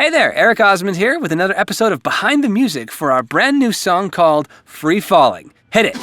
Hey there, Eric Osmond here with another episode of Behind the Music for our brand new song called Free Falling. Hit it!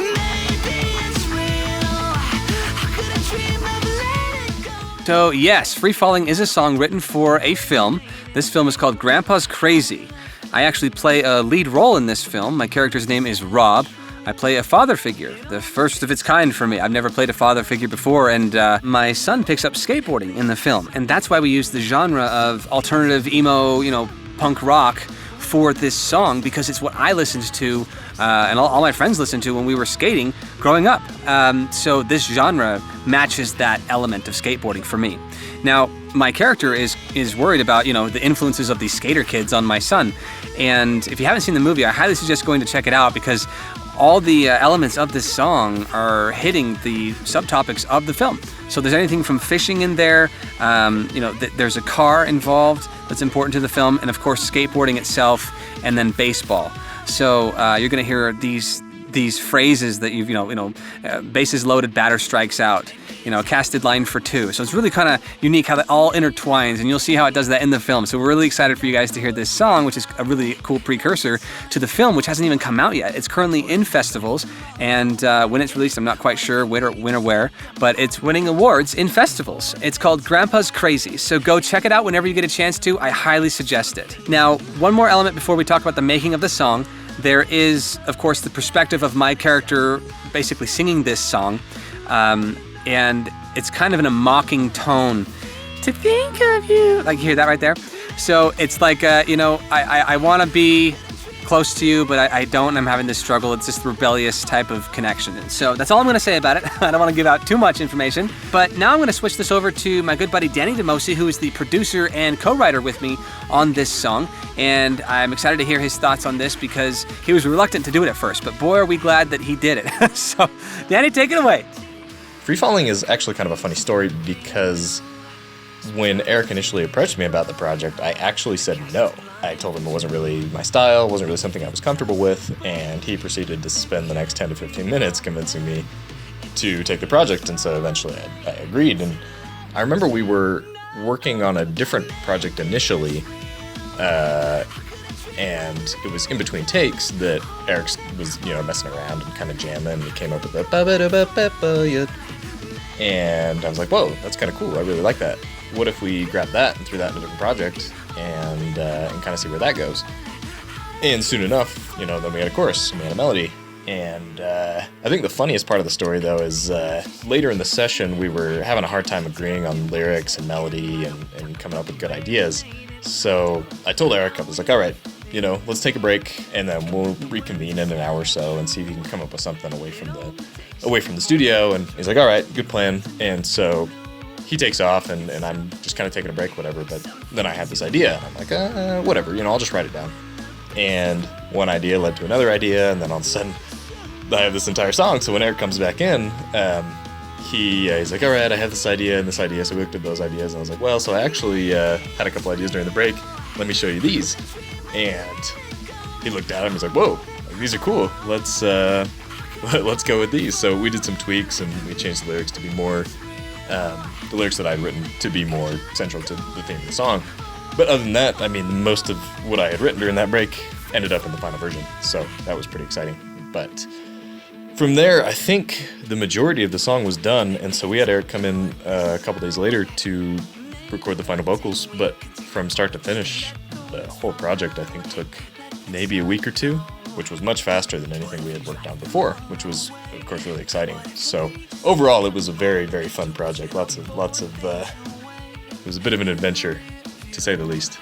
So yes, Free Falling is a song written for a film. This film is called Grandpa's Crazy. I actually play a lead role in this film. My character's name is Rob. I play a father figure, the first of its kind for me. I've never played a father figure before, and my son picks up skateboarding in the film. And that's why we use the genre of alternative emo, punk rock for this song, because it's what I listened to and all my friends listened to when we were skating growing up. So this genre matches that element of skateboarding for me. Now, my character is worried about, the influences of these skater kids on my son. And if you haven't seen the movie, I highly suggest going to check it out, because all the elements of this song are hitting the subtopics of the film. So there's anything from fishing in there, there's a car involved that's important to the film, and of course skateboarding itself, and then baseball. So you're gonna hear these phrases that bases loaded, batter strikes out, casted line for two. So it's really kind of unique how that all intertwines, and you'll see how it does that in the film. So we're really excited for you guys to hear this song, which is a really cool precursor to the film, which hasn't even come out yet. It's currently in festivals, and when it's released, I'm not quite sure when or where, but it's winning awards in festivals. It's called Grandpa's Crazy, so go check it out whenever you get a chance to. I highly suggest it. Now, one more element before we talk about the making of the song. There is, of course, the perspective of my character basically singing this song, and it's kind of in a mocking tone. To think of you, like you hear that right there? So it's like, I want to be close to you, but I don't, and I'm having this struggle. It's this rebellious type of connection. And so that's all I'm going to say about it. I don't want to give out too much information, but now I'm going to switch this over to my good buddy Danny Demosi, who is the producer and co-writer with me on this song. And I'm excited to hear his thoughts on this, because he was reluctant to do it at first, but boy, are we glad that he did it. So, Danny, take it away. Free Falling is actually kind of a funny story, because when Eric initially approached me about the project, I actually said no. I told him it wasn't really my style, wasn't really something I was comfortable with, and he proceeded to spend the next 10 to 15 minutes convincing me to take the project, and so eventually I agreed. And I remember we were working on a different project initially, and it was in between takes that Eric was, messing around and kind of jamming, and he came up with the ba-ba-da-ba-ba-ba-ya. And I was like, whoa, that's kind of cool. I really like that. What if we grab that and threw that in a different project and kind of see where that goes? And soon enough, then we had a chorus, we had a melody. And I think the funniest part of the story, though, is later in the session, we were having a hard time agreeing on lyrics and melody and coming up with good ideas. So I told Eric, I was like, all right, let's take a break, and then we'll reconvene in an hour or so and see if we can come up with something away from the studio. And he's like, all right, good plan. And so he takes off, and I'm just kind of taking a break, whatever. But then I had this idea, and I'm like, whatever, I'll just write it down. And one idea led to another idea, and then all of a sudden I have this entire song. So when Eric comes back in, he's like, all right, I have this idea and this idea. So we looked at those ideas, and I was like, well, so I actually had a couple ideas during the break. Let me show you these. And he looked at them, he's like, whoa, these are cool. Let's go with these. So we did some tweaks, and we changed the lyrics to be more, the lyrics that I'd written to be more central to the theme of the song. But other than that, most of what I had written during that break ended up in the final version. So that was pretty exciting. But from there, I think the majority of the song was done, and so we had Eric come in a couple days later to record the final vocals. But from start to finish, the whole project, I think, took maybe a week or two, which was much faster than anything we had worked on before, which was, of course, really exciting. So overall, it was a very, very fun project. Lots of it was a bit of an adventure, to say the least.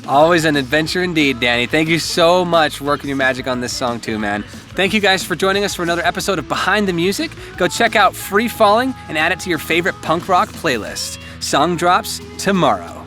Always an adventure indeed, Danny. Thank you so much for working your magic on this song too, man. Thank you guys for joining us for another episode of Behind the Music. Go check out Free Falling and add it to your favorite punk rock playlist. Song drops tomorrow.